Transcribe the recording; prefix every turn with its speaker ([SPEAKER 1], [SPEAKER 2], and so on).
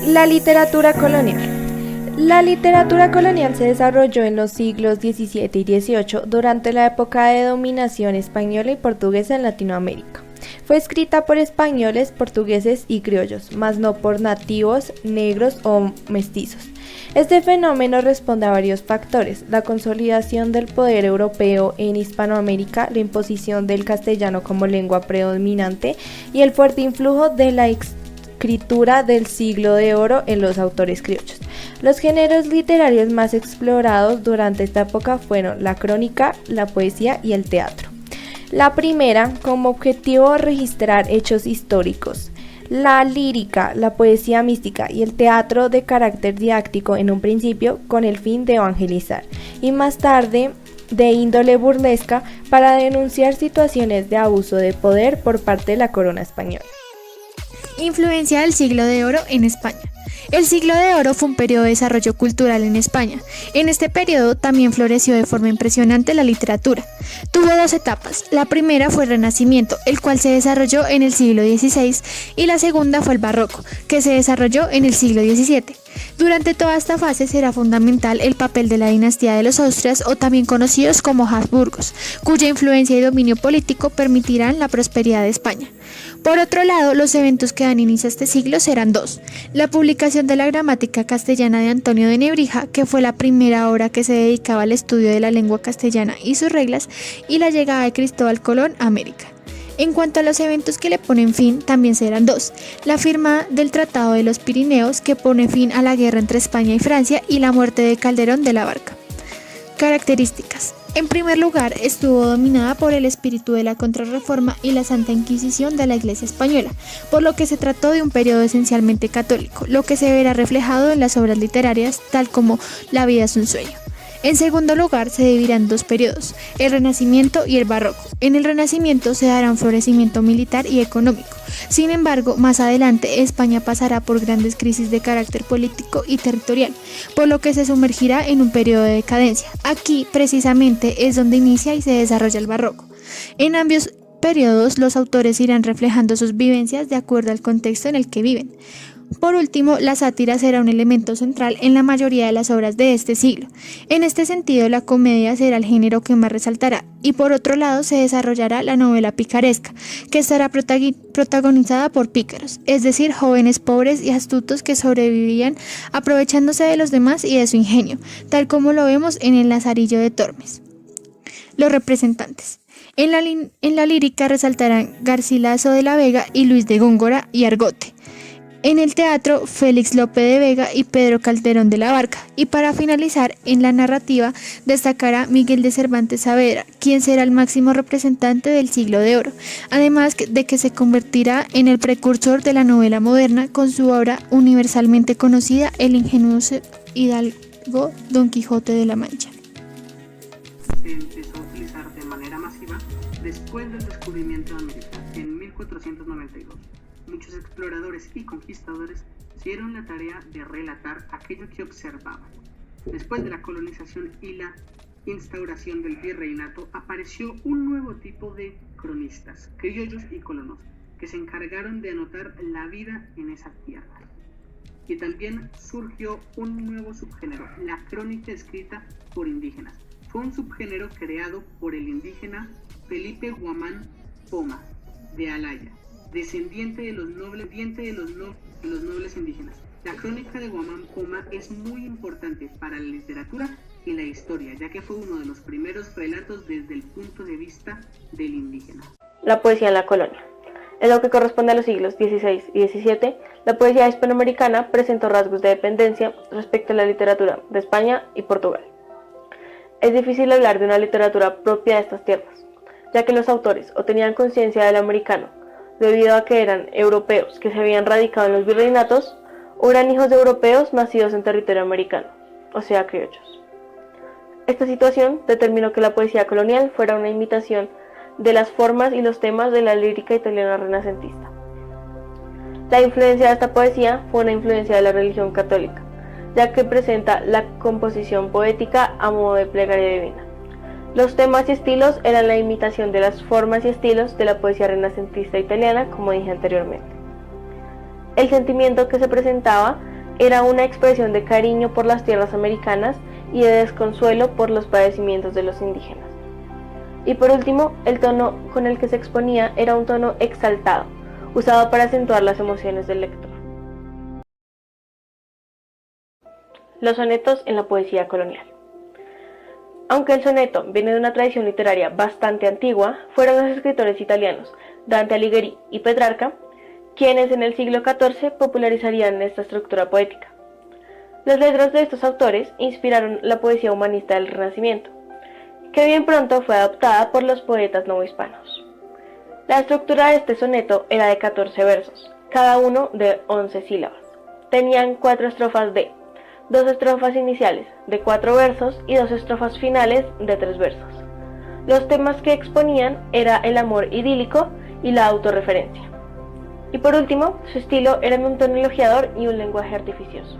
[SPEAKER 1] La literatura colonial. La literatura colonial se desarrolló en los siglos XVII y XVIII durante la época de dominación española y portuguesa en Latinoamérica. Fue escrita por españoles, portugueses y criollos, mas no por nativos, negros o mestizos. Este fenómeno responde a varios factores: la consolidación del poder europeo en Hispanoamérica, la imposición del castellano como lengua predominante y el fuerte influjo de la escritura del siglo de oro en los autores criollos. Los géneros literarios más explorados durante esta época fueron la crónica, la poesía y el teatro. La primera, como objetivo registrar hechos históricos. La lírica, la poesía mística y el teatro de carácter didáctico en un principio con el fin de evangelizar y más tarde de índole burlesca para denunciar situaciones de abuso de poder por parte de la corona española.
[SPEAKER 2] Influencia del siglo de oro en España. El siglo de oro fue un periodo de desarrollo cultural en España. En este periodo también floreció de forma impresionante la literatura. Tuvo dos etapas. La primera fue el Renacimiento, el cual se desarrolló en el siglo XVI, y la segunda fue el Barroco, que se desarrolló en el siglo XVII. Durante toda esta fase será fundamental el papel de la dinastía de los Austrias, o también conocidos como Habsburgos, cuya influencia y dominio político permitirán la prosperidad de España. Por otro lado, los eventos que dan inicio a este siglo serán dos: la publicación de la gramática castellana de Antonio de Nebrija, que fue la primera obra que se dedicaba al estudio de la lengua castellana y sus reglas, y la llegada de Cristóbal Colón a América. En cuanto a los eventos que le ponen fin, también serán dos: la firma del Tratado de los Pirineos, que pone fin a la guerra entre España y Francia, y la muerte de Calderón de la Barca. Características. En primer lugar, estuvo dominada por el espíritu de la Contrarreforma y la Santa Inquisición de la Iglesia española, por lo que se trató de un periodo esencialmente católico, lo que se verá reflejado en las obras literarias, tal como La vida es un sueño. En segundo lugar, se dividirán dos periodos: el Renacimiento y el Barroco. En el Renacimiento se dará un florecimiento militar y económico. Sin embargo, más adelante España pasará por grandes crisis de carácter político y territorial, por lo que se sumergirá en un periodo de decadencia. Aquí, precisamente, es donde inicia y se desarrolla el Barroco. En ambos periodos, los autores irán reflejando sus vivencias de acuerdo al contexto en el que viven. Por último, la sátira será un elemento central en la mayoría de las obras de este siglo. En este sentido, la comedia será el género que más resaltará, y por otro lado se desarrollará la novela picaresca, que estará protagonizada por pícaros, es decir, jóvenes pobres y astutos que sobrevivían aprovechándose de los demás y de su ingenio, tal como lo vemos en El Lazarillo de Tormes. Los representantes. En la lírica resaltarán Garcilaso de la Vega y Luis de Góngora y Argote. En el teatro, Félix Lope de Vega y Pedro Calderón de la Barca. Y para finalizar, en la narrativa destacará Miguel de Cervantes Saavedra, quien será el máximo representante del siglo de oro, además de que se convertirá en el precursor de la novela moderna con su obra universalmente conocida, El ingenioso hidalgo Don Quijote de la Mancha.
[SPEAKER 3] Se empezó a utilizar de manera masiva después del descubrimiento de América en 1492. Muchos exploradores y conquistadores se dieron la tarea de relatar aquello que observaban. Después de la colonización y la instauración del virreinato, apareció un nuevo tipo de cronistas, criollos y colonos, que se encargaron de anotar la vida en esa tierra. Y también surgió un nuevo subgénero, la crónica escrita por indígenas. Fue un subgénero creado por el indígena Felipe Guamán Poma, de Alaya, descendiente de los nobles indígenas. La crónica de Guamán Poma es muy importante para la literatura y la historia, ya que fue uno de los primeros relatos desde el punto de vista del indígena.
[SPEAKER 4] La poesía en la colonia. En lo que corresponde a los siglos XVI y XVII, la poesía hispanoamericana presentó rasgos de dependencia respecto a la literatura de España y Portugal. Es difícil hablar de una literatura propia de estas tierras, ya que los autores o tenían conciencia de lo americano, debido a que eran europeos que se habían radicado en los virreinatos, o eran hijos de europeos nacidos en territorio americano, o sea, criollos. Esta situación determinó que la poesía colonial fuera una imitación de las formas y los temas de la lírica italiana renacentista. La influencia de esta poesía fue una influencia de la religión católica, ya que presenta la composición poética a modo de plegaria divina. Los temas y estilos eran la imitación de las formas y estilos de la poesía renacentista italiana, como dije anteriormente. El sentimiento que se presentaba era una expresión de cariño por las tierras americanas y de desconsuelo por los padecimientos de los indígenas. Y por último, el tono con el que se exponía era un tono exaltado, usado para acentuar las emociones del lector. Los sonetos en la poesía colonial. Aunque el soneto viene de una tradición literaria bastante antigua, fueron los escritores italianos Dante Alighieri y Petrarca quienes en el siglo XIV popularizarían esta estructura poética. Las letras de estos autores inspiraron la poesía humanista del Renacimiento, que bien pronto fue adoptada por los poetas novohispanos. La estructura de este soneto era de 14 versos, cada uno de 11 sílabas. Tenían 4 estrofas de 2 estrofas iniciales de 4 versos y 2 estrofas finales de 3 versos. Los temas que exponían era el amor idílico y la autorreferencia. Y por último, su estilo era un tono elogiador y un lenguaje artificioso.